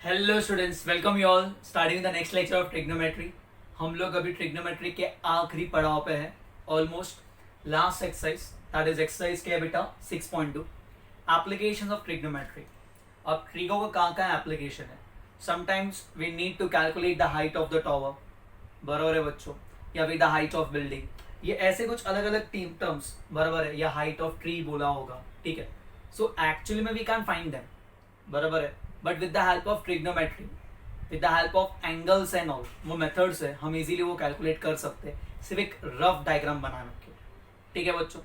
Hello students, welcome you all starting the next lecture of trigonometry. हम लोग अभी trigonometry के आखिरी पड़ाव पे हैं, almost last exercise, that is exercise के बेटा 6.2 एप्लीकेशंस ऑफ ट्रिग्नोमेट्री। अब ट्रिगो का कहाँ कहाँ एप्लीकेशन है? Sometimes we need to calculate the height of the tower, बराबर है बच्चों, या with the height of building, ये ऐसे कुछ अलग अलग टर्म्स, बराबर है, या हाइट ऑफ ट्री बोला होगा, ठीक है। सो एक्चुअली में वी कैन फाइंड देम, बराबर है, but with the help of trigonometry, with the help of angles and all, वो मेथड्स है, हम इजीली वो कैलकुलेट कर सकते हैं सिर्फ एक रफ डायग्राम बनाने के, ठीक है बच्चों।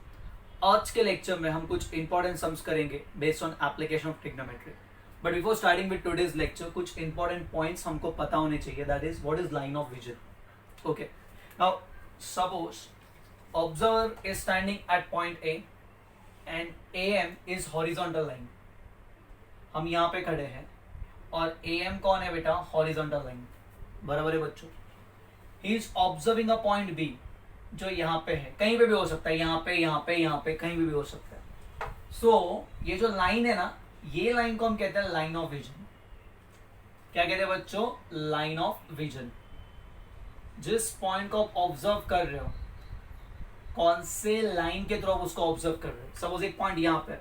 आज के लेक्चर में हम कुछ इंपॉर्टेंट सम्स करेंगे based on application of trigonometry. But before starting with today's lecture, कुछ इंपॉर्टेंट पॉइंट्स हमको पता होने चाहिए, that is what is line of vision. Okay, now suppose observer is standing at point A and AM is horizontal line। हम यहाँ पे खड़े हैं और AM कौन है बेटा? horizontal line, बराबर है बच्चों। He is observing a point B, जो यहाँ पे है, कहीं पे भी हो सकता है, यहाँ पे, यहाँ पे, यहाँ पे, कहीं भी हो सकता है। So ये जो लाइन है ना, ये लाइन को हम कहते हैं लाइन ऑफ विजन। क्या कहते हैं बच्चों? Line of vision. जिस पॉइंट को आप ऑब्जर्व कर रहे हो, कौन से लाइन के थ्रू आप उसको ऑब्जर्व कर रहे हो। सपोज एक पॉइंट यहाँ पे,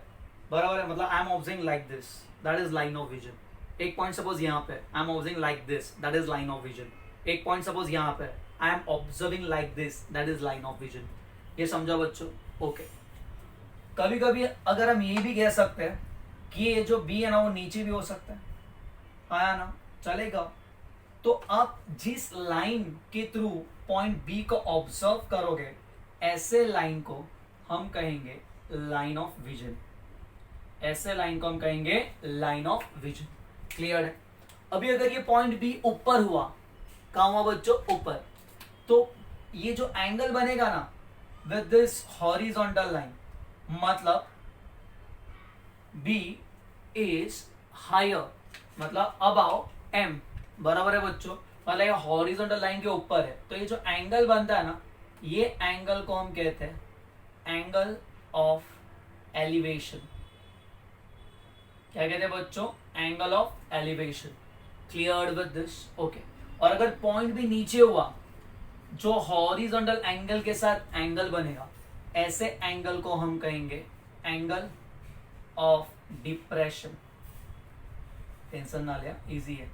बराबर है, मतलब I am observing like this, that is line of vision. एक पॉइंट सपोज यहाँ पे, I am observing like this, that is line of vision. एक पॉइंट सपोज यहाँ पे, I am observing like this, that is line of vision. ये समझा बच्चों? Okay. कभी कभी अगर हम ये भी कह सकते हैं कि ये जो बी है ना, वो नीचे भी हो सकता है, आया ना, चलेगा। तो आप जिस लाइन के थ्रू पॉइंट बी को ऑब्जर्व करोगे, ऐसे लाइन को हम कहेंगे लाइन ऑफ विजन। ऐसे लाइन को हम कहेंगे लाइन ऑफ विजन। क्लियर है? अभी अगर ये पॉइंट बी ऊपर हुआ, कहां हुआ बच्चों? ऊपर, तो ये जो एंगल बनेगा ना विद दिस हॉरिजॉन्टल लाइन, मतलब बी इज हायर, मतलब अबाउ एम, बराबर है बच्चों, मतलब ये हॉरिजॉन्टल लाइन के ऊपर है। तो ये जो एंगल बनता है ना, ये एंगल को हम कहते हैं एंगल ऑफ एलिवेशन। क्या कहते हैं बच्चों? Angle of elevation. Clear with this? Okay. और अगर पॉइंट भी नीचे हुआ, जो हॉरिजॉन्टल एंगल के साथ एंगल बनेगा, ऐसे एंगल को हम कहेंगे एंगल ऑफ डिप्रेशन। टेंशन ना लिया, इजी है।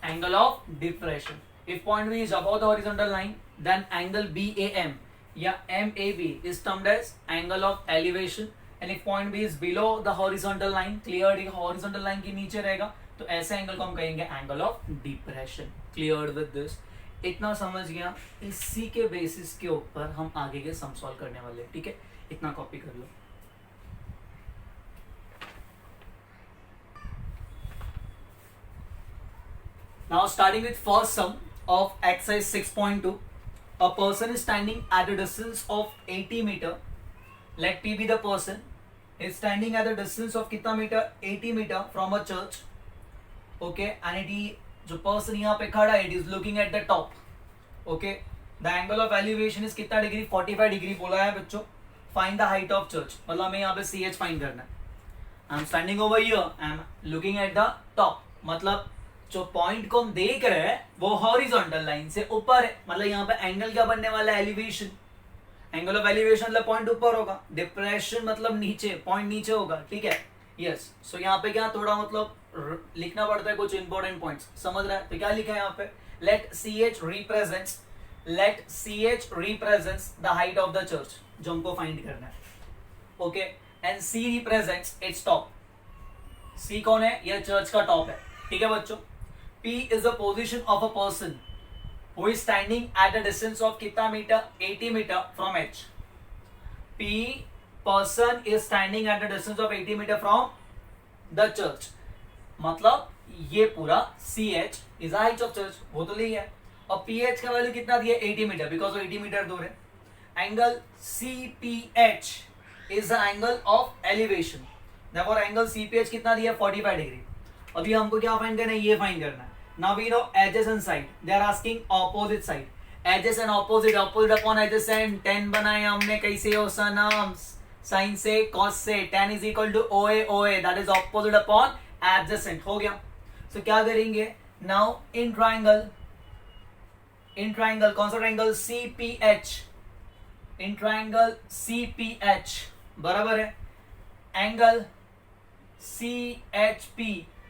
Angle of depression. If point B is above the horizontal line, then angle BAM या MAB is termed as angle of elevation. And if point B is below the horizontal line, cleared, horizontal line के नीचे रहेगा, तो ऐसे angle को हम कहेंगे angle of depression. Cleared with this? इतना समझ गया? इसी के बेसिस के ऊपर हम आगे के सम सॉल्व करने वाले, ठीक है? इतना कॉपी कर लो। Now starting with first sum of exercise 6.2, a person is standing at a distance of 80 meter. Let P be the person is standing at a distance of कितना metre? 80 meter from a church. Okay, and जो person यहाँ पे खड़ा है, it is looking at the top. Okay, the angle of elevation is कितना degree? 45 degree बोला है बच्चों। Find the height of church, मतलब हमें यहाँ पे CH फाइंड करना है। I'm standing over here, I'm looking at the top, मतलब जो पॉइंट को हम देख रहे हैं वो हॉरिजॉन्टल लाइन से ऊपर है, मतलब यहाँ पे एंगल क्या बनने वाला है? एलिवेशन। एंगल ऑफ एलिवेशन मतलब पॉइंट ऊपर होगा, डिप्रेशन मतलब नीचे, पॉइंट नीचे होगा, ठीक है? यस। सो यहाँ पे क्या थोड़ा मतलब लिखना पड़ता है कुछ इंपॉर्टेंट पॉइंट्स, समझ रहा है? तो क्या लिखा है यहाँ पे? Let C H represents the height of the church, जो हमको फाइंड करना है। Okay, and C represents its top. C कौन है? यह चर्च का टॉप है, ठीक है बच्चों। P is the position of a person who is standing at a distance of कितना metre? 80 meter from H. P person is standing at a distance of 80 meter from the church. मतलब ये पूरा CH is the height of church, वो तो ली है। और PH का value कितना दिया? 80 meter, because वो 80 meter दूर है। Angle CPH is the angle of elevation. Therefore angle CPH कितना दिया? 45 डिग्री। अभी हमको क्या फाइंड करना है? ये फाइंड करना है। Now we know edges and side. They are asking opposite side. Edges and opposite upon adjacent. tan बनाए हमने कैसे हो सनम? Sin से, cos से, tan is equal to OA. That is opposite upon adjacent. हो गया। सो क्या करेंगे नाउ इन ट्राइंगल कौन सा triangle CPH, in triangle CPH बराबर है angle CHP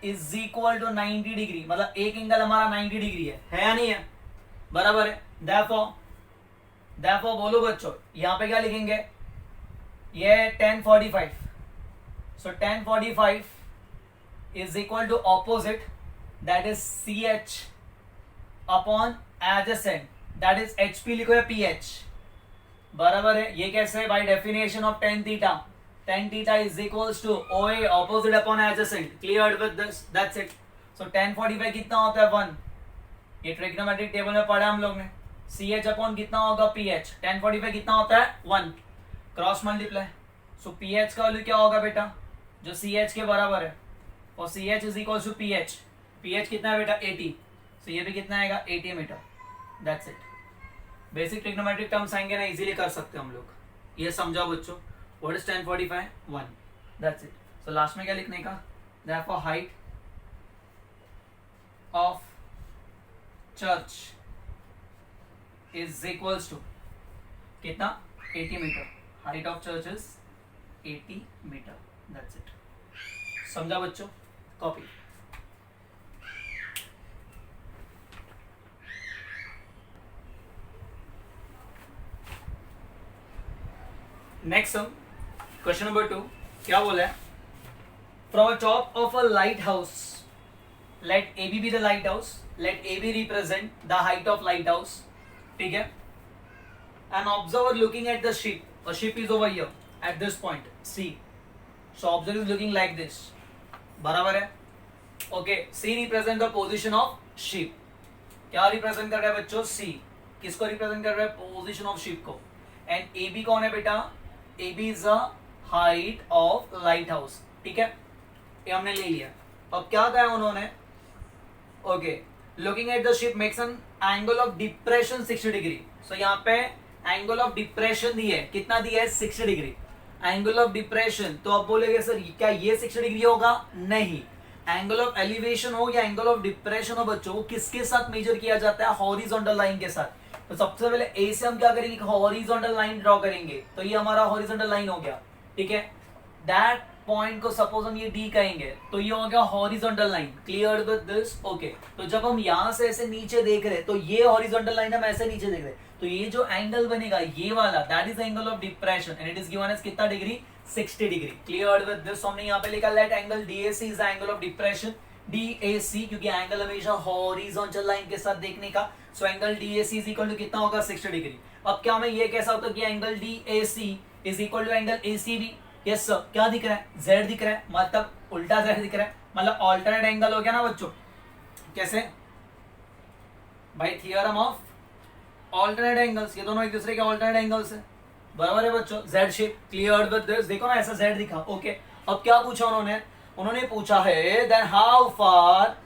is equal to 90 degree, मतलब एक एंगल हमारा 90 डिग्री है या नहीं है, बराबर है। therefore बोलो बच्चों यहां पे क्या लिखेंगे, ये 1045, so 1045 is equal to opposite that is CH upon adjacent that is HP लिखो या PH, बराबर है। ये कैसे है, by definition of tan theta is equals to OA opposite upon adjacent, cleared with this, that's it। so 1045 कितना होता है 1, ये ट्रिग्नोमेट्रिक टेबल में पढ़ा हम लोग ने। CH अपॉन कितना होगा PH, 1045 कितना होता है 1, क्रॉस मल्टीप्लाई, सो PH का वैल्यू क्या होगा बेटा, जो CH के बराबर है, और CH is equal to PH कितना है बेटा 80, सो ये भी कितना आएगा 80 metre, that's it. Basic trigonometric terms आएंगे ना, इजीली कर सकते हैं हम लोग, ये समझाओ बच्चों। What is 1045 1, that's it. So last में क्या लिखने का, therefore height of church is equals to कितना 80 metre, height of church is 80 metre, that's it. समझा बच्चों, copy. Next sum question number 2 क्या बोला है, from a top of a lighthouse let AB be the lighthouse, let AB represent the height of lighthouse, ठीक है। An observer looking at the ship, a ship is over here at this point C, so observer is looking like this, बराबर है। Okay, C represent the position of ship, क्या represent कर रहा है बच्चों C, किसको रिप्रेजेंट कर रहा है, पोजीशन ऑफ शिप को। एंड AB कौन है बेटा, AB is the height of lighthouse, ठीक है, ये हमने ले लिया। अब क्या कहा उन्होंने, okay, looking at the ship makes an angle of depression 60 degree, so यहाँ पे एंगल ऑफ डिप्रेशन दी है, कितना दिया है 60 डिग्री एंगल ऑफ डिप्रेशन। तो अब बोलेगे सर क्या ये 60 डिग्री होगा, नहीं, एंगल ऑफ एलिवेशन हो या एंगल ऑफ डिप्रेशन हो बच्चों, वो किसके साथ मेजर किया जाता है, हॉरिजॉन्टल लाइन के साथ। तो सबसे पहले ए से हम क्या करेंगे, हॉरिजॉन्टल लाइन ड्रॉ करेंगे, तो ये हमारा हॉरिजॉन्टल लाइन हो गया, ठीक है। दैट पॉइंट को सपोज हम ये डी कहेंगे, तो ये हो गया horizontal line, clear with this, okay. तो जब हम यहां से ऐसे नीचे देख रहे हैं, तो ये हॉरिजॉन्टल लाइन हम ऐसे नीचे देख रहे हैं, तो ये जो एंगल बनेगा ये वाला, that is angle of depression and it is given as कितना degree, 60 degree, clear with this. हमने यहाँ पे लिखा let angle DAC is angle of depression, DAC, क्योंकि एंगल हमेशा हॉरिजॉन्टल लाइन के साथ देखने का, so angle DAC is equal to कितना होगा 60 डिग्री। अब क्या हमें ये कैसा होता है कि angle DAC is equal to angle ACB, yes sir, क्या दिख रहा है, Z दिख रहा है, मतलब उल्टा Z दिख रहा है, मतलब ऑल्टरनेट एंगल हो गया ना बच्चों। कैसे भाई, थियरम ऑफ ऑल्टरनेट एंगल्स, ये दोनों एक दूसरे के ऑल्टरनेट एंगल्स है, बराबर है बच्चों, Z shape, clear with this, देखो ना ऐसा Z दिखा, ओके। अब क्या पूछा उन्होंने पूछा है then how far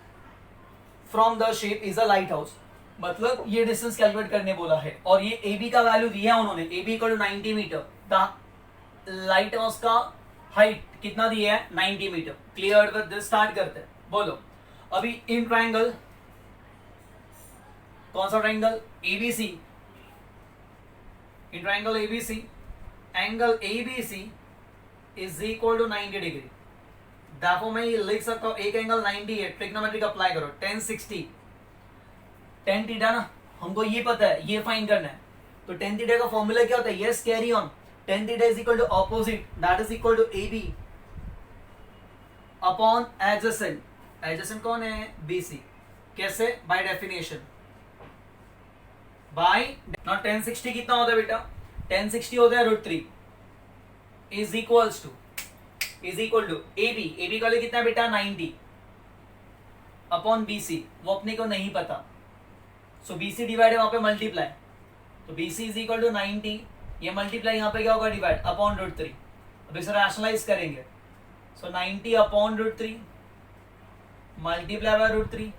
from the shape is a lighthouse, मतलब ये डिस्टेंस कैलकुलेट करने बोला है, और ये AB का वैल्यू दिया है उन्होंने, AB equal to 90 metre, the lighthouse का हाइट कितना दिया है 90 metre, clear with this. Start करते हैं, बोलो। अभी इन ट्राइंगल, कौन सा triangle, ABC, in triangle ABC, angle ABC is equal to 90 degree, देखो मैं ये लिख सकता हूं, एक एंगल 90 है, ट्रिग्नोमेट्रिक अप्लाई करो, 1060, tan थीटा ना, हमको ये पता है, ये फाइंड करना है, तो tan थीटा का फॉर्मूला क्या होता है, yes carry on, tan theta is equal to opposite that is equal to AB upon adjacent, adjacent कौन है BC, कैसे, बाय डेफिनेशन, बाय नॉट 1060 कितना होता है बेटा, 1060 होता है √3 इज इक्वल टू AB का लिए कितना है बेटा 90 अपॉन BC, वो अपने को नहीं पता, सो BC डिवाइड है वहां पे मल्टीप्लाई, तो BC इज इक्वल टू 90, ये मल्टीप्लाई यहाँ पे क्या होगा डिवाइड अपॉन √3, अब इसे रैशनलाइज करेंगे, सो 90 upon √3 multiply by √3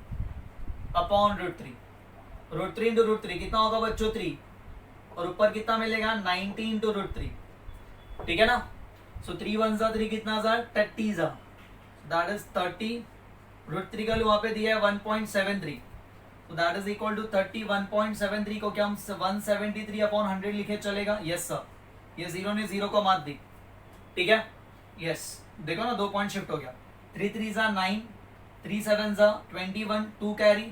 upon √3 into √3 कितना होगा बच्चों 3, और ऊपर कितना मिलेगा 90 इंटू √3, ठीक है ना। सो 3 1 3 कितना 30 दैट इज 30 √3 का वहां पे दिया है 1.73, तो दैट इज इक्वल टू 31.73 को क्या हम 173 अपॉन 100 लिखे चलेगा? यस सर, ये जीरो ने जीरो को मात दी, ठीक है। यस देखो ना, 2 पॉइंट शिफ्ट हो गया। 3 3 जा 9, 3 7 जा 21, 2 कैरी,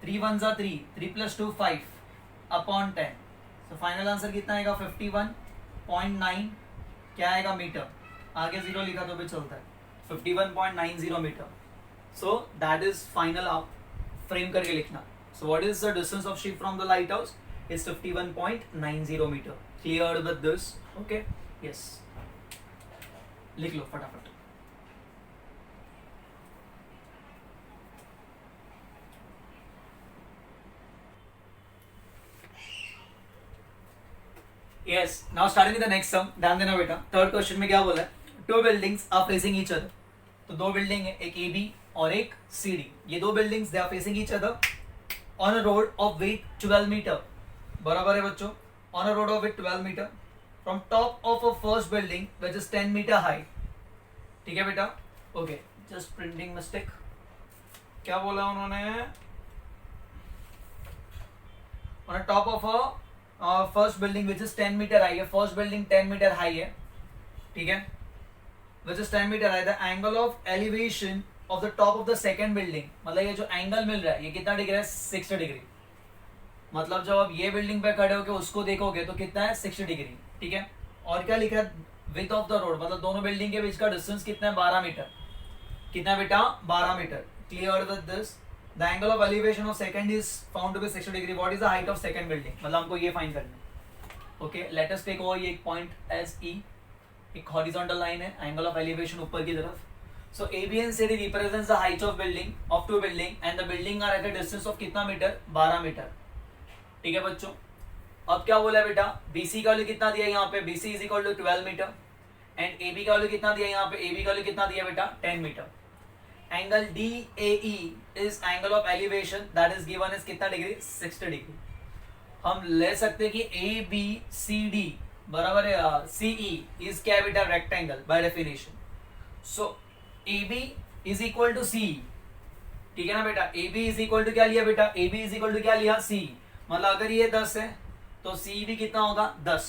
3 1 जा 3, 3 + 2 5 अपॉन 10। तो फाइनल आंसर कितना आएगा? 51.9 क्या आएगा? मीटर। आगे जीरो लिखा तो भी चलता है, 51.90 metre. So that is final, आप फ्रेम करके लिखना। So what is the distance of ship from the lighthouse? Is 51.90 metre. Clear with this? Okay, yes, लिख लो फटाफट। Yes, now starting with the next sum. ध्यान देना बेटा, third question में क्या बोला है? Two buildings are facing each other. तो दो बिल्डिंग है, एक AB और एक CD। ये दो buildings they are facing each other on a road of width 12 metre. बराबर है बच्चों, on a road of width 12 metre from top of a first building which is 10 metre high. ठीक है बेटा, ओके, जस्ट प्रिंटिंग मिस्टेक। क्या बोला उन्होंने? On a top of a first building which is 10 metre high है। First building 10 metre high है, ठीक है, which is 10 metre high. The angle of elevation of the top of the second building, मतलब ये जो एंगल मिल रहा है ये कितना डिग्री है? 60 डिग्री। मतलब जब आप ये बिल्डिंग पे खड़े होकर उसको देखोगे तो कितना है? 60 डिग्री, ठीक है। और क्या लिखा है? विथ ऑफ द रोड, मतलब दोनों बिल्डिंग के बीच का डिस्टेंस कितना है? 12 मीटर। कितना बेटा? 12 metre. Clear with this? The angle of elevation of second is found to be 60 degree. What is the height of second building? मतलब हमको ये फाइंड करना है। Okay, let us take over ये एक पॉइंट एस ई, एक horizontal line है, angle of elevation ऊपर की तरफ। So AB and CD represents the height of building of two building and the building are at a distance of कितना metre? 12 metre. ठीक है बच्चों, अब क्या बोला है बेटा? BC का वैल्यू कितना दिया यहाँ पे? BC is equal to 12 metre and AB का वैल्यू कितना दिया यहाँ पे? AB का वैल्यू कितना दिया बेटा? 10 metre. Angle DAE is angle of elevation that is given is कितना डिग्री? 60 डिग्री। हम ले सकते हैं कि ABCD बराबर है CE is क्या है बेटा? Rectangle by definition. So AB is equal to CE, ठीक है ना बेटा। AB is equal to क्या लिया बेटा? AB is equal to क्या लिया? CE। मतलब अगर ये 10 है तो CE भी कितना होगा? 10।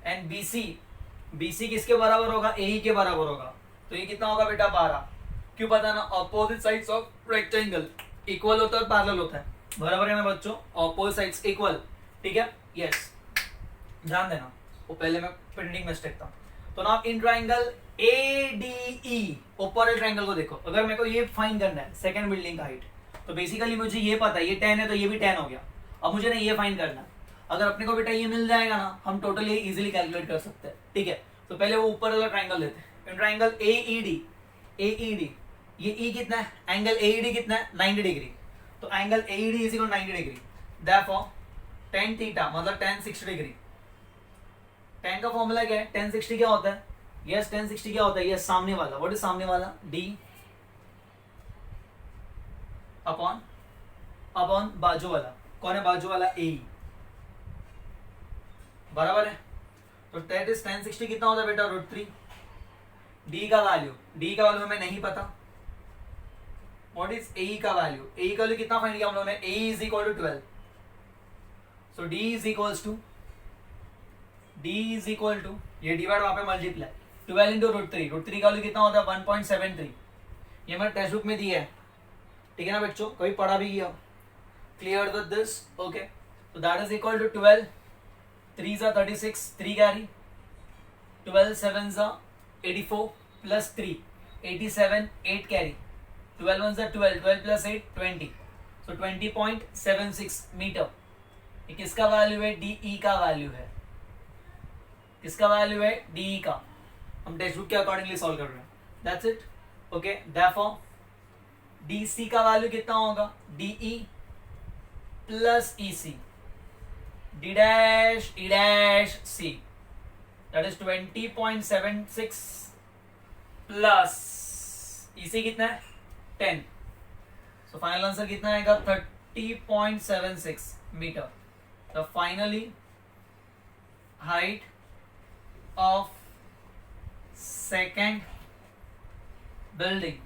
एंड BC किसके बराबर होगा? AE के बराबर होगा, तो ये कितना होगा बेटा? 12। क्यों पता ना? Opposite sides of rectangle equal होता है और पैरेलल होता है। बराबर है ना बच्चों? अपोजिट साइड्स इक्वल, ठीक है। यस, ध्यान देना, वो पहले मैं प्रिंटिंग मिस्टेक था। तो ना इन ट्राइंगल ADE, ऊपर ट्राइंगल को देखो। अगर मेरे को ये फाइंड करना है सेकंड बिल्डिंग का हाइट, तो बेसिकली मुझे ये पता है ये 10 है तो ये भी 10 हो गया। अब मुझे ना ये फाइंड करना है। अगर अपने को बेटा ये मिल जाएगा ना, हम टोटल ये इजीली कैलकुलेट कर सकते हैं, ठीक है। तो पहले वो ऊपर वाला ट्राइंगल लेते हैं। इन ट्राइंगल AED, ये E कितना है? एंगल AED कितना है? 90 डिग्री। तो angle AED is equal 90 degree, therefore tan theta मतलब tan 60 डिग्री। tan का फॉर्मूला क्या है? tan 60 क्या होता है? यस, tan 60 क्या होता है? यस, सामने वाला। व्हाट इज सामने वाला? D अपॉन बाजू वाला। कौन है बाजू वाला? AE। बराबर है, तो दैट इज tan 60 कितना होता है बेटा? √3। D का वैल्यू हमें नहीं पता। व्हाट इज AE का वैल्यू? AE का वैल्यू कितना फाइंड किया हम लोगों ने? AE is equal to 12। So D is equal to ये डिवाइड वहां पे मल्टीप्लाई 12 इंटू √3। √3 का वैल्यू कितना होता है? 1.73। ये मैंने टेक्स्ट बुक में दिया है, ठीक है ना बच्चों? कभी पढ़ा भी किया। Clear with this? ओके, तो दैट इज इक्वल टू 12, 3 जा 36, 3 कैरी, 12 7 जा 84 प्लस 3 87, 8 कैरी, 12 1 जा 12, 12 प्लस 8 20। सो 20.76 मीटर। ये किसका वैल्यू है? DE का वैल्यू है। किसका वैल्यू है? DE का। हम टेक्स्ट बुक के अकॉर्डिंगली सॉल्व कर रहे हैं। That's it. Okay, therefore DC का वैल्यू कितना होगा? DE plus EC, D dash E dash C, that is 20.76 plus EC कितना है? 10। सो फाइनल आंसर कितना आएगा? 30.76 metre. The finally height of second building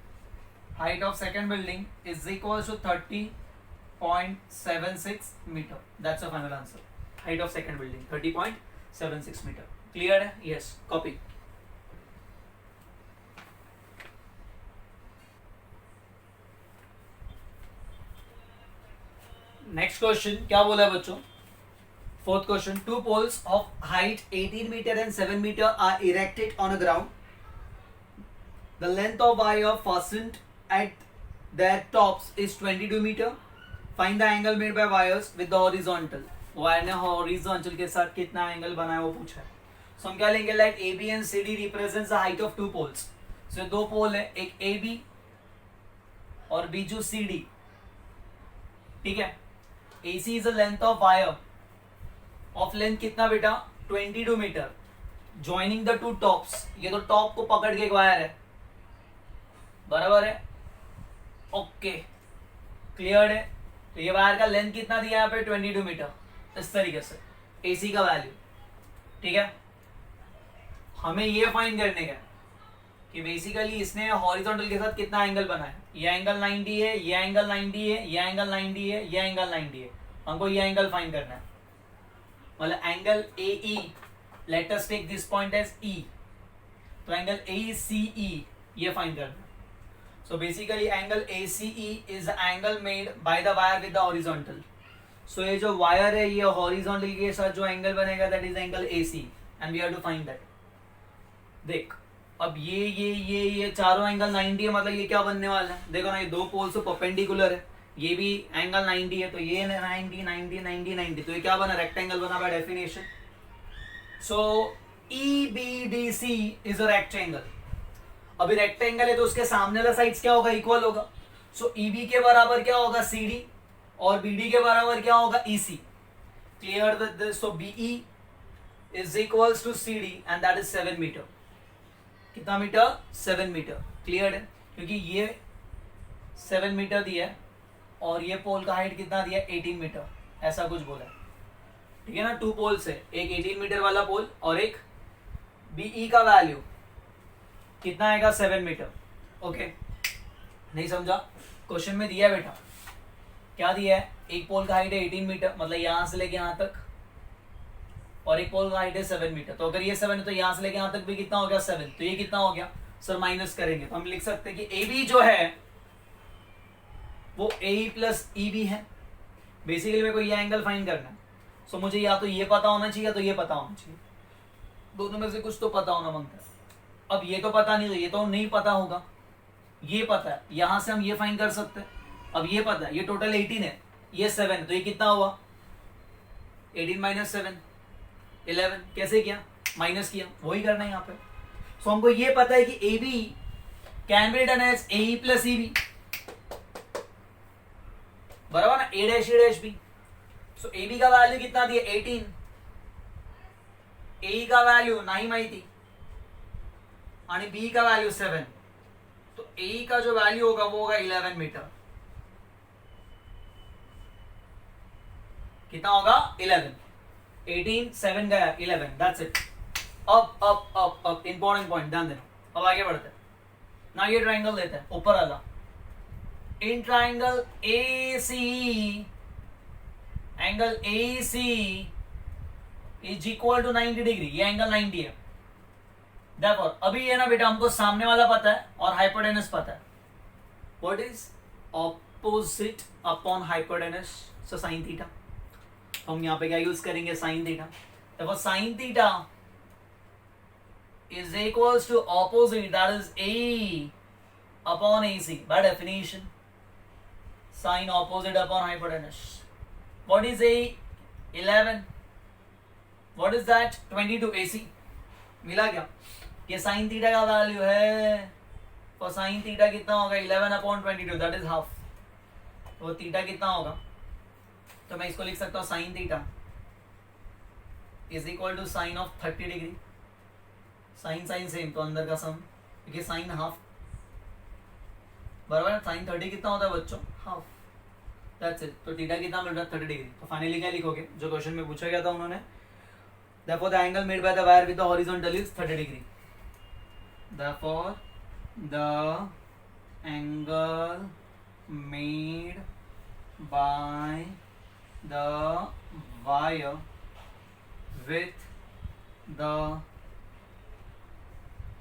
height of second building is equals to 30.76 meter. That's the final answer. Height of second building 30.76 meter. Clear है? Yes. Copy. Next question क्या बोला है बच्चों? Fourth question. Two poles of height 18 meter and 7 meter are erected on a ground. The length of wire fastened at their tops is 22 meter. Find the angle made by wires with the horizontal. Wire ने horizontal के साथ कितना angle बनाया वो पूछा है. So हम क्या लेंगे? Let AB and CD represents the height of two poles. So दो पोल है, एक AB और बीजू CD. ठीक है. AC is the length of wire. Of length कितना बेटा? 22 metre. Joining the two tops. ये तो टॉप को पकड़ के एक वायर है. बराबर है? ओके. क्लियर है? तो ये वायर का लेंथ कितना दिया यहाँ पे? 22 मीटर. इस तरीके से AC का वैल्यू. ठीक है. हमें ये फाइंड करने का कि बेसिकली इसने हॉरिजॉन्टल के साथ कितना एंगल बनाया. ये एंगल 90 है, ये एंगल 90 है, ये एंगल 90 है, ये एंगल 90 है. हमको ये एंगल फाइंड करना है. मतलब angle AE, let us take this point as E. तो एंगल ACE ये फाइंड करना है. So basically angle ACE is the angle made by the wire with the horizontal. So ये जो वायर है ये horizontal के साथ जो एंगल बनेगा that is angle AC and we have to find that. देख अब ये चारों एंगल 90 है, मतलब ये क्या बनने वाला है? देखो ना, ये दो पोल्स तो परपेंडिकुलर है, ये भी एंगल 90 है, तो ये 90 90 90 90, तो ये क्या बना? रेक्टेंगल बना by definition. So EBDC is a rectangle. अभी रेक्टेंगल है तो उसके सामने वाला साइड्स क्या होगा? इक्वल होगा. सो EB के बराबर क्या होगा? CD और BD के बराबर क्या होगा? EC. Clear this. So BE is equals to CD and that is 7 metre. कितना मीटर? 7 मीटर. क्लियर है? क्योंकि ये 7 मीटर दिया है और ये पोल का हाइट कितना दिया है? 18 मीटर. ऐसा कुछ बोला है. ठीक है ना. टू पोल्स है, एक 18 मीटर वाला पोल और एक BE का वैल्यू कितना आएगा? 7 मीटर. ओके. नहीं समझा? क्वेश्चन में दिया है बेटा. क्या दिया है? एक पोल का हाइट है 18 मीटर, मतलब यहां से लेके यहां तक, और एक पोल का हाइट है 7 मीटर. तो अगर ये 7 है तो यहां से लेके यहां तक भी कितना हो गया? 7. तो ये कितना हो गया सर? माइनस करेंगे तो हम लिख सकते हैं कि AB जो है वो AE प्लस EB है. बेसिकली मेरे को ये एंगल फाइंड करना है. सो मुझे या तो ये पता होना चाहिए या तो ये पता होना चाहिए. दोनों में से कुछ तो पता होना मांगता है. अब ये तो पता नहीं, तो ये तो नहीं पता होगा. ये पता है, यहां से हम ये फाइंड कर सकते हैं. अब ये पता है, ये टोटल 18 है, ये 7 है, तो ये कितना हुआ? 18 माइनस 7 11. कैसे किया? माइनस किया. वही करना है यहाँ पे. सो हमको ये पता है कि AB can be done as AE plus EB. बराबर ना? A dash A dash B. So AB का वैल्यू कितना दिया? 18. AE का वैल्यू नाही माहिती आणि B का वैल्यू 7. तो AE का जो वैल्यू होगा वो होगा 11 मीटर. कितना होगा? 11. 18 7 गया 11. That's it. अब इंपॉर्टेंट पॉइंट ध्यान देना. अब आगे बढ़ते हैं ना. ये ट्राइंगल लेते हैं ऊपर वाला. In triangle ACE, angle AC is equal to 90 degree. ये एंगल 90 है. देखो अभी ये ना बेटा हमको सामने वाला पता है और हाइपोटेनस पता है. What is opposite upon hypotenuse? So sine theta. हम यहाँ पे क्या यूज करेंगे? Sine theta. देखो sine theta is equals to opposite, that is AE upon AC by definition. Sine opposite upon hypotenuse. What is AE? 11. What is that? 22. AC मिला क्या? ये sine theta का वैल्यू है. और साइन थीटा कितना होगा? 11 upon 22, that is half. तो theta कितना होगा? तो मैं इसको लिख सकता हूँ sine theta is equal to sine of 30 degree. Sine sine same तो अंदर का सम, क्योंकि साइन हाफ. बराबर. साइन 30 कितना होता है बच्चों? हाफ. That's it. तो थीटा कितना मिल रहा है? 30 डिग्री. तो फाइनली क्या लिखोगे? जो क्वेश्चन में पूछा गया था उन्होंने, therefore the angle made by the wire with the horizontal is 30 degree. Therefore the angle made by the wire with the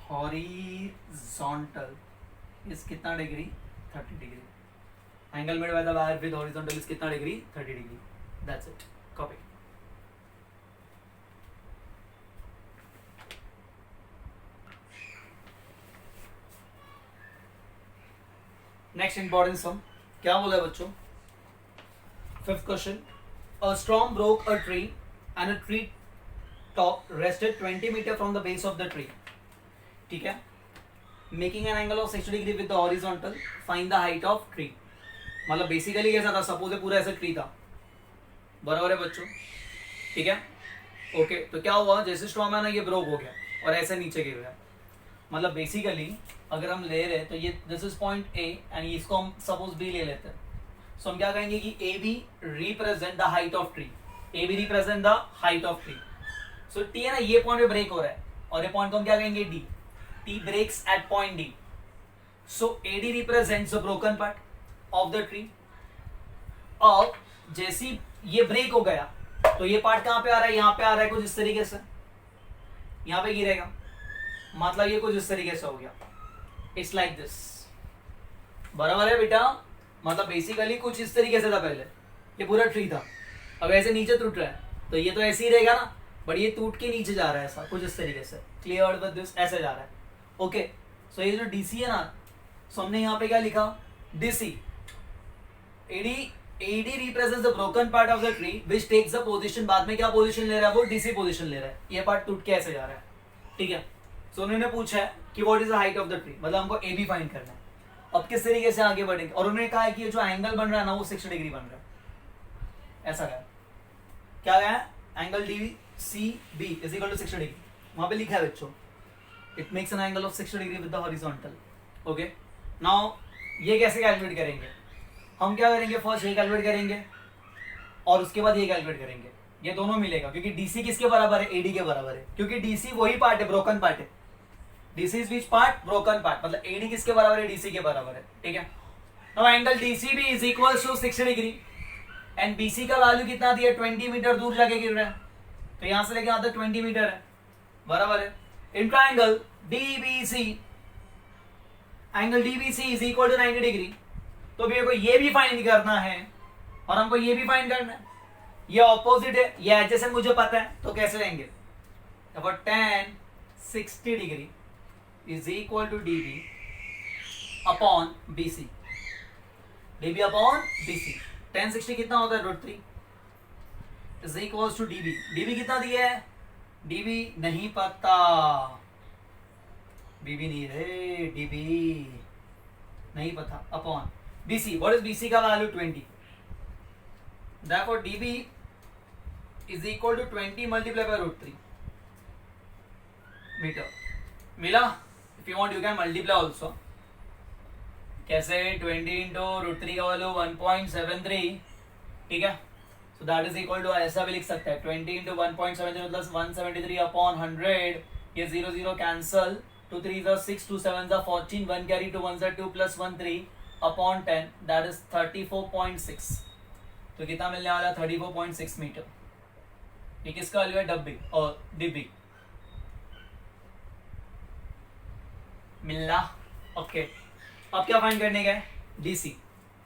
horizontal is कितना degree 30 degree angle made by the wire with horizontal is कितना degree 30 degree that's it copy next important sum क्या बोला है बच्चों fifth question a storm broke a tree and a tree top rested 20 meter from the base of the tree ठीक है making an angle of 60 degree with the horizontal find the height of tree मतलब basically कैसा था suppose पूरा ऐसा tree था बराबर है बच्चों ठीक है ओके तो क्या हुआ जैसे स्टॉर्म है ना ये ब्रोक हो गया और ऐसे नीचे गिर गया मतलब बेसिकली अगर हम ले रहे हैं तो ये this is point A and इसको हम सपोज बी ले लेते हैं सो हम क्या कहेंगे कि A B represent the height of tree A B represent the height of tree so T है ना ये पॉइंट पे ब्रेक हो रहा है और ये पॉइंट को हम क्या कहेंगे D T breaks at point D so A D represents the broken part of the tree अब जैसी ये ब्रेक हो गया तो ये पार्ट कहां पे आ रहा है यहाँ पे आ रहा है कुछ इस तरीके से यहाँ पे गिरेगा मतलब ये कुछ इस तरीके से हो गया इट्स लाइक दिस बराबर है बेटा मतलब बेसिकली कुछ इस तरीके से था पहले ये पूरा ट्री था अब ऐसे नीचे टूट रहा है तो ये तो ऐसे ही रहेगा ना बट ये टूट के नीचे जा रहा है ऐसा कुछ इस तरीके से क्लियर विद दिस ऐसे जा रहा है ओके सो ये जो डीसी है ना सो हमने यहाँ पे क्या लिखा DC AD AD represents the broken part of the tree which takes the position बाद में क्या पोजीशन ले रहा है वो डीसी पोजीशन ले रहा है ये पार्ट टूट के ऐसे जा रहा है ठीक है सो उन्होंने पूछा है कि what is the height of the tree मतलब हमको ए बी फाइंड करना है अब किस तरीके से आगे बढ़ेंगे और उन्होंने कहा है कि ये जो एंगल बन रहा है ना वो 60 डिग्री बन रहा है ऐसा क्या है angle D C B is equal to 60 degree वहां पे लिखा है बच्चों it makes an angle of 60 degree with the horizontal okay now ये कैसे कैलकुलेट करेंगे हम क्या करेंगे फर्स्ट ये कैलकुलेट करेंगे और उसके बाद ये कैलकुलेट करेंगे ये दोनों मिलेगा क्योंकि डीसी किसके बराबर है एडी के बराबर है क्योंकि डीसी वही पार्ट है ब्रोकन पार्ट है DC is which part broken part मतलब एडी किसके बराबर है डीसी के बराबर है ठीक है नाउ एंगल डीसी भी is equal to 60 degree and BC का वैल्यू कितना दिया 20 मीटर दूर जाके गिर रहा है तो यहां से लेके यहाँ तक 20 मीटर है बराबर है in triangle DBC angle DBC is equal to 90 degree तो भी को ये भी फाइंड करना है और हमको ये भी फाइंड करना है ये ऑपोजिट है ये एडजेसेंट मुझे पता है तो कैसे लेंगे tan 60 degree is equal to dB upon BC dB upon BC tan 60 कितना होता है √3 is equals to dB dB कितना दिया है dB नहीं पता dB नहीं रे dB नहीं पता upon BC what is BC का value 20 therefore dB is equal to 20 multiplied by √3 metre मिला if you want you can multiply also कैसे 20 into √3 का वैल्यू 1.73 ठीक है so that is equal to ऐसा भी लिख सकते हैं 20 into 1.73 plus 173 upon 100 ये 0 0 cancel 2 3 is 6 2 7 is 14 1 carry 2 1 is 2 plus 1 3 upon 10 that is 34.6 तो कितना मिलने वाला 34.6 मीटर ये किसका वैल्यू है डब्बी और डीबी मिलना ओके अब क्या फाइंड करने का है डीसी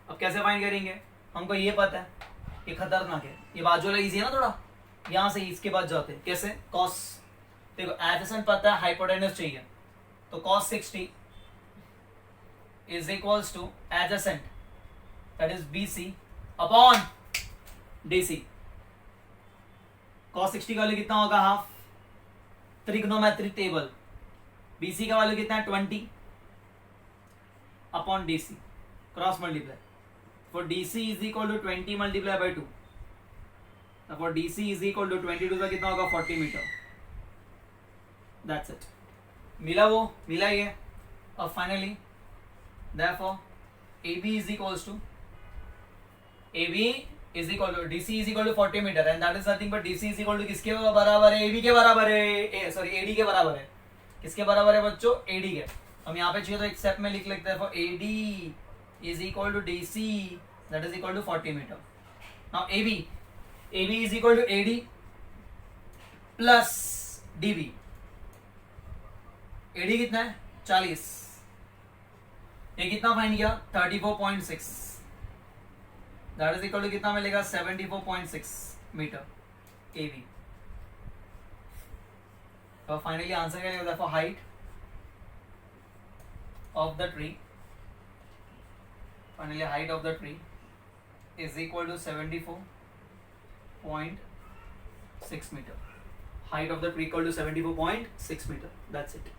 अब कैसे फाइंड करेंगे हमको ये पता है ये खतरनाक है ये बाजू वाला इजी है ना थोड़ा यहाँ से इसके बाद जाते हैं कैसे कॉस देखो एडजेसेंट पता है हाइपोटेनस चाहिए तो cos 60 is equals to adjacent that is BC upon DC cos 60 का वैल्यू कितना होगा हाफ ट्रिग्नोमेट्रिक टेबल BC का वैल्यू कितना है 20 upon DC cross multiply for DC is equal to 20 multiplied by 2 for DC is equal to 22 का कितना होगा 40 metre that's it मिला वो मिला ये अब finally therefore AB is equals to AB is equal to DC is equal to 40 metre and that is nothing but DC is equal to किसके बराबर है AB के बराबर है सॉरी AD के बराबर है किसके बराबर है बच्चों AD के हम यहाँ पे चाहिए तो एक स्टेप में लिख लेते हैं for AD is equal to DC that is equal to 40 meter. Now AB is equal to AD plus DB. AD कितना है 40, ये कितना फाइंड किया 34.6, that is equal to कितना मिलेगा 74.6 मीटर AB. तो फाइनली आंसर क्या लिखा for height of the tree, finally height of the tree is equal to 74.6 meter. Height of the tree equal to 74.6 meter. That's it.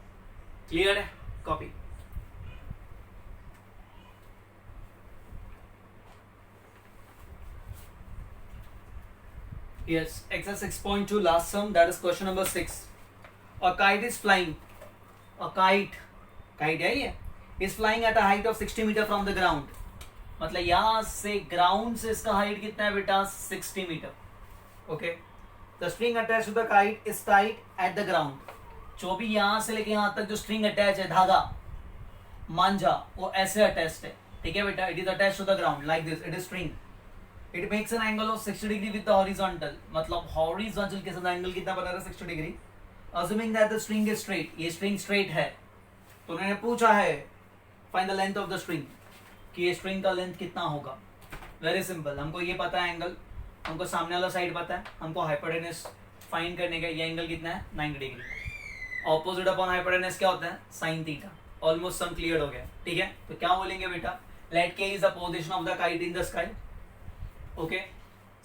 Clear है? Copy. Yes, exercise 6.2 last sum, that is question number 6. A kite is flying. A kite है ये, is flying at a height of 60 meter from the ground. मतलब यहाँ से ground से इसका height कितना है बेटा 60 metre. Okay, the string attach to the kite is tight at the ground. जो भी यहाँ से लेके यहाँ तक जो स्ट्रिंग अटैच है, धागा मांझा, वो ऐसे अटैच्ड है. ठीक है बेटा, it is attach to the ground like this. It is string. It makes an angle of 60 degree with the horizontal. मतलब हॉरिजॉन्टल के साथ एंगल कितना बना रहा है 60 degree. Assuming that the string is straight. ये स्ट्रिंग स्ट्रेट है, तो उन्होंने पूछा है find the length of the string, कि ये स्ट्रिंग का लेंथ कितना होगा. वेरी सिंपल, हमको ये पता है एंगल, हमको सामने वाला साइड पता है, हमको हाइपोटेनस फाइंड करने का. ये एंगल कितना है 90 डिग्री. ऑपोजिट अपॉन हाइपोटेनस क्या होता है sin थीटा. ऑलमोस्ट सम क्लियर हो गया. ठीक है, तो क्या बोलेंगे बेटा, लेट k is the position of the kite in the sky. Okay,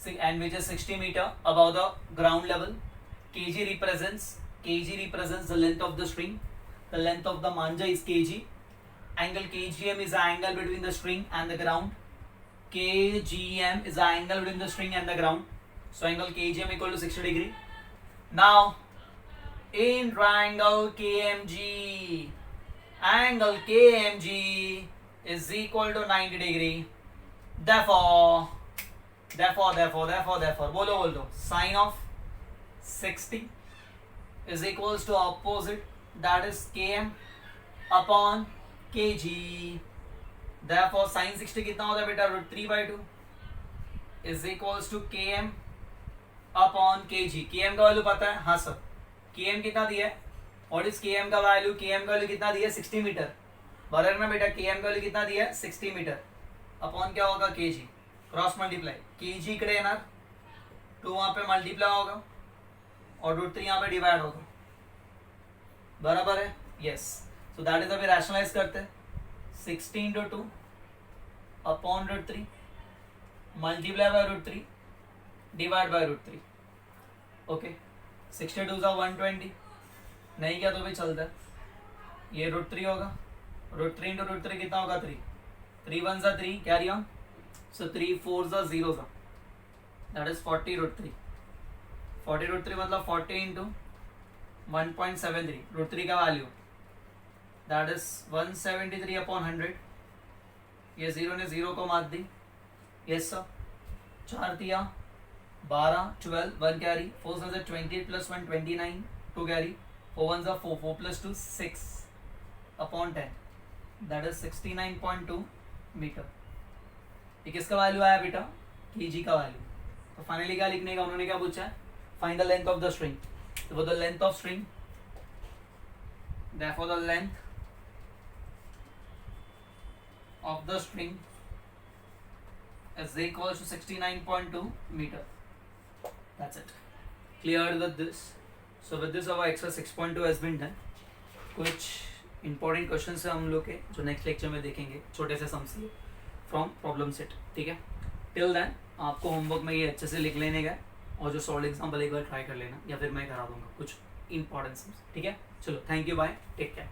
and which is 60 metre above the ground level. kg represents the length of the string. The length of the manja is kg. Angle kgm is the angle between the string and the ground. Kgm is the angle between the string and the ground. So angle kgm equal to 60 degree. Now in triangle KMG, angle KMG is equal to 90 degree. Therefore बोलो sin of 60 is equals to opposite, that is km upon kg. Therefore sin 60 कितना होता है बेटा √3/2 is equals to km upon kg. km का value पता है? हाँ sir, km कितना दिया है? व्हाट इज km का वैल्यू? km का वैल्यू कितना दिया है 60 मीटर. बराबर ना बेटा, km का वैल्यू कितना दिया है 60 मीटर अपॉन क्या होगा kg. क्रॉस मल्टीप्लाई, kg इकडे येणार, 2 वहां पे मल्टीप्लाई होगा और √3 यहाँ पे डिवाइड होगा. बराबर है? यस. सो दैट इज अभी रैशनलाइज करते हैं. 60 into 2 upon √3 multiply by √3 divide by √3. Okay, 62 is 120. नहीं किया तो भी चलता है. ये √3 होगा, √3 into √3 कितना होगा 3. 3 1s 3, carry on. So 3 4s 0s, that is 40 √3. 40 √3 मतलब 40 into 1.73 √3 का वैल्यू, दैट इज 173 अपॉन 100. ये 0 ने 0 को मार दी. Yes sir. 4 दिया 12, 12, 1 कैरी, 4 से 28 plus 1 29, 2 carry, 4 1s 4, 4 plus 2 6 upon 10, that is 69.2 metre. ये किसका वैल्यू आया बेटा? kg का वैल्यू. तो फाइनली क्या लिखने का उन्होंने क्या पूछा है? Find the length of the string. तो वो the length of string, therefore the length of the string is equal to 69.2 meter. That's it. Clear with this? So with this our exercise 6.2 has been done. कुछ important questions है हम लोग के जो next lecture में देखेंगे, छोटे से sums लिए from problem set. ठीक है, till then आपको homework में ये अच्छे से लिख लेने का और जो सॉल्व एग्जाम्पल एक बार ट्राई कर लेना, या फिर मैं करा दूंगा कुछ इंपॉर्टेंट. ठीक है, चलो, thank you, bye, take care.